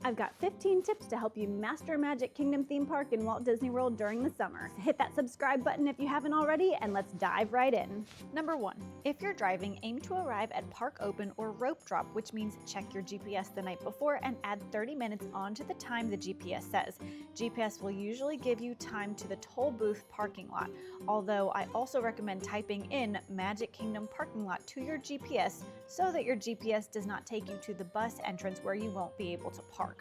I've got 15 tips to help you master Magic Kingdom theme park in Walt Disney World during the summer. Hit that subscribe button if you haven't already, and let's dive right in. Number 1, if you're driving, aim to arrive at park open or rope drop, which means check your GPS the night before and add 30 minutes onto the time the GPS says. GPS will usually give you time to the toll booth parking lot, although I also recommend typing in Magic Kingdom parking lot to your GPS so that your GPS does not take you to the bus entrance where you won't be able to park.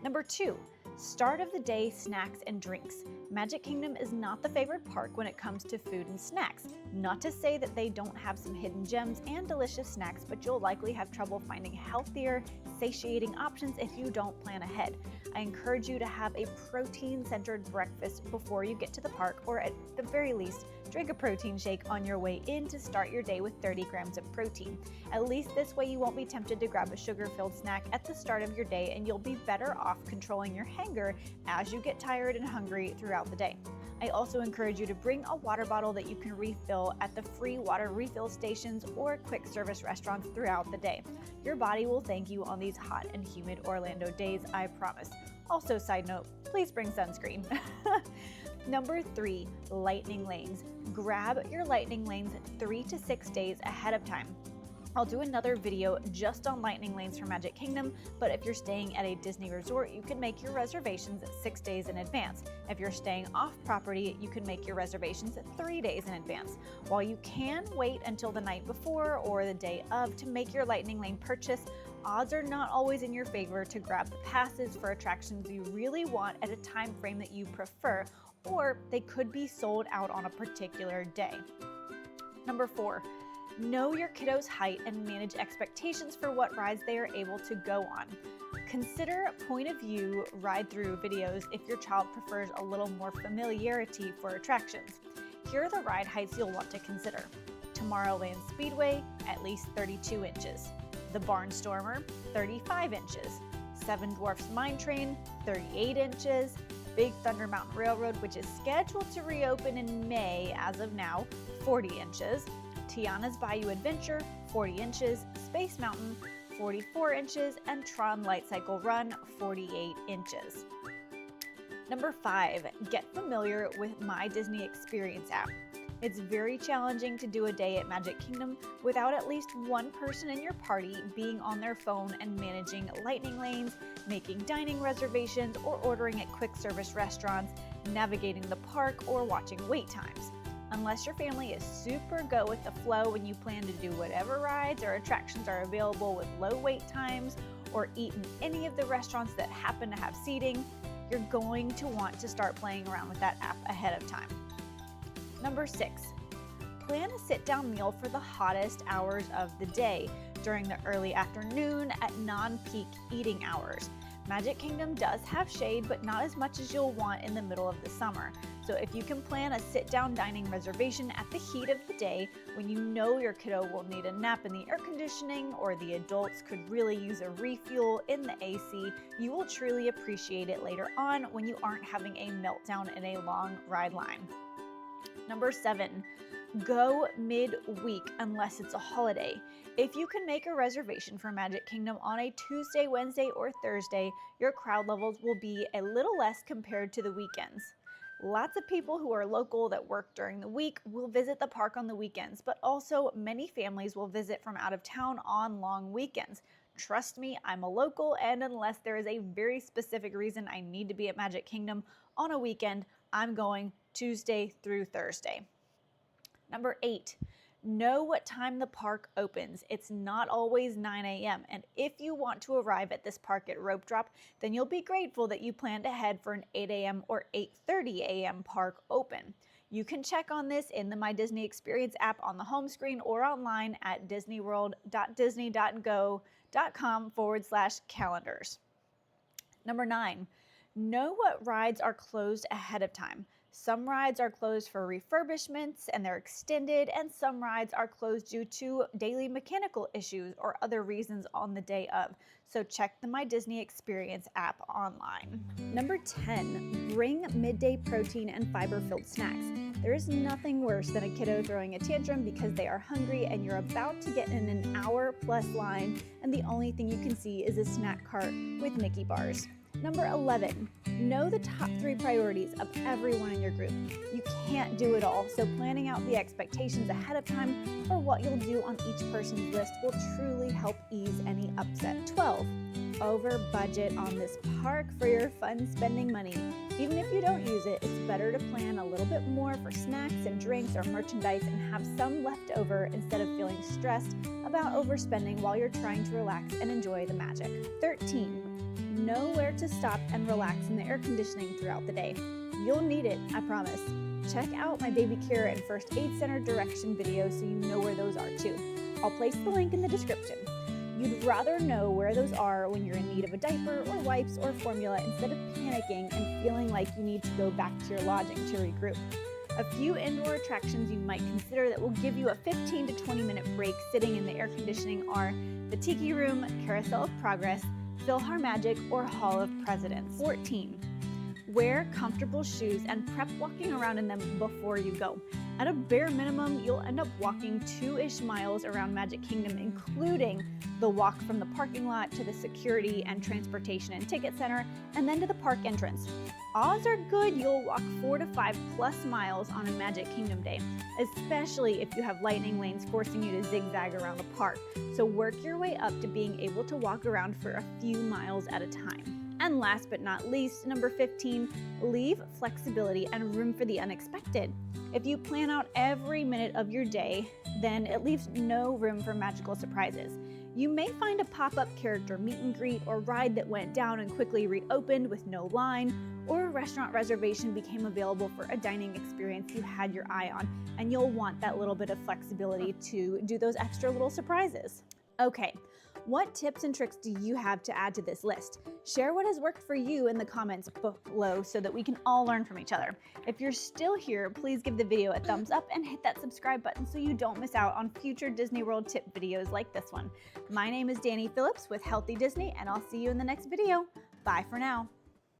Number 2, start of the day snacks and drinks. Magic Kingdom is not the favorite park when it comes to food and snacks. Not to say that they don't have some hidden gems and delicious snacks, but you'll likely have trouble finding healthier, satiating options if you don't plan ahead. I encourage you to have a protein-centered breakfast before you get to the park, or at the very least, drink a protein shake on your way in to start your day with 30 grams of protein. At least this way you won't be tempted to grab a sugar-filled snack at the start of your day, and you'll be better off controlling your hunger as you get tired and hungry throughout the day. I also encourage you to bring a water bottle that you can refill at the free water refill stations or quick service restaurants throughout the day. Your body will thank you on these hot and humid Orlando days, I promise. Also, side note, please bring sunscreen. Number 3, lightning lanes. Grab your lightning lanes 3 to 6 days ahead of time. I'll do another video just on lightning lanes for Magic Kingdom, but if you're staying at a Disney resort, you can make your reservations 6 days in advance. If you're staying off property, you can make your reservations 3 days in advance. While you can wait until the night before or the day of to make your lightning lane purchase, odds are not always in your favor to grab the passes for attractions you really want at a time frame that you prefer, or they could be sold out on a particular day. Number 4, know your kiddo's height and manage expectations for what rides they are able to go on. Consider point of view ride-through videos if your child prefers a little more familiarity for attractions. Here are the ride heights you'll want to consider. Tomorrowland Speedway, at least 32 inches. The Barnstormer, 35 inches. Seven Dwarfs Mine Train, 38 inches. Big Thunder Mountain Railroad, which is scheduled to reopen in May as of now, 40 inches. Tiana's Bayou Adventure, 40 inches, Space Mountain, 44 inches, and Tron Light Cycle Run, 48 inches. Number 5, get familiar with My Disney Experience app. It's very challenging to do a day at Magic Kingdom without at least one person in your party being on their phone and managing lightning lanes, making dining reservations, or ordering at quick service restaurants, navigating the park, or watching wait times. Unless your family is super go with the flow and you plan to do whatever rides or attractions are available with low wait times or eat in any of the restaurants that happen to have seating, you're going to want to start playing around with that app ahead of time. Number 6, plan a sit-down meal for the hottest hours of the day during the early afternoon at non-peak eating hours. Magic Kingdom does have shade, but not as much as you'll want in the middle of the summer. So if you can plan a sit-down dining reservation at the heat of the day, when you know your kiddo will need a nap in the air conditioning or the adults could really use a refuel in the AC, you will truly appreciate it later on when you aren't having a meltdown in a long ride line. Number 7, go mid-week unless it's a holiday. If you can make a reservation for Magic Kingdom on a Tuesday, Wednesday, or Thursday, your crowd levels will be a little less compared to the weekends. Lots of people who are local that work during the week will visit the park on the weekends, but also many families will visit from out of town on long weekends. Trust me, I'm a local, and unless there is a very specific reason I need to be at Magic Kingdom on a weekend, I'm going Tuesday through Thursday. Number 8, know what time the park opens. It's not always 9 a.m. And if you want to arrive at this park at rope drop, then you'll be grateful that you planned ahead for an 8 a.m. or 8:30 a.m. park open. You can check on this in the My Disney Experience app on the home screen or online at disneyworld.disney.go.com/calendars. Number 9, know what rides are closed ahead of time. Some rides are closed for refurbishments and they're extended, and some rides are closed due to daily mechanical issues or other reasons on the day of. So check the My Disney Experience app online. Number 10, bring midday protein and fiber-filled snacks. There is nothing worse than a kiddo throwing a tantrum because they are hungry and you're about to get in an hour-plus line and the only thing you can see is a snack cart with Mickey bars. Number 11, know the top 3 priorities of everyone in your group. You can't do it all, so planning out the expectations ahead of time for what you'll do on each person's list will truly help ease any upset. 12, over budget on this park for your fun spending money. Even if you don't use it, it's better to plan a little bit more for snacks and drinks or merchandise and have some left over instead of feeling stressed about overspending while you're trying to relax and enjoy the magic. 13, know where to stop and relax in the air conditioning throughout the day. You'll need it, I promise. Check out my baby care and first aid center direction videos so you know where those are too. I'll place the link in the description. You'd rather know where those are when you're in need of a diaper or wipes or formula instead of panicking and feeling like you need to go back to your lodging to regroup. A few indoor attractions you might consider that will give you a 15 to 20 minute break sitting in the air conditioning are the Tiki Room, Carousel of Progress, PhilharMagic, or Hall of Presidents. 14. Wear comfortable shoes and prep walking around in them before you go. At a bare minimum, you'll end up walking 2-ish miles around Magic Kingdom, including the walk from the parking lot to the security and transportation and ticket center, and then to the park entrance. Odds are good you'll walk 4 to 5+ miles on a Magic Kingdom day, especially if you have lightning lanes forcing you to zigzag around the park. So work your way up to being able to walk around for a few miles at a time. And last but not least, number 15, leave flexibility and room for the unexpected. If you plan out every minute of your day, then it leaves no room for magical surprises. You may find a pop-up character meet and greet or ride that went down and quickly reopened with no line, or a restaurant reservation became available for a dining experience you had your eye on, and you'll want that little bit of flexibility to do those extra little surprises. Okay, what tips and tricks do you have to add to this list? Share what has worked for you in the comments below so that we can all learn from each other. If you're still here, please give the video a thumbs up and hit that subscribe button so you don't miss out on future Disney World tip videos like this one. My name is Dani Phillips with Healthy Disney, and I'll see you in the next video. Bye for now.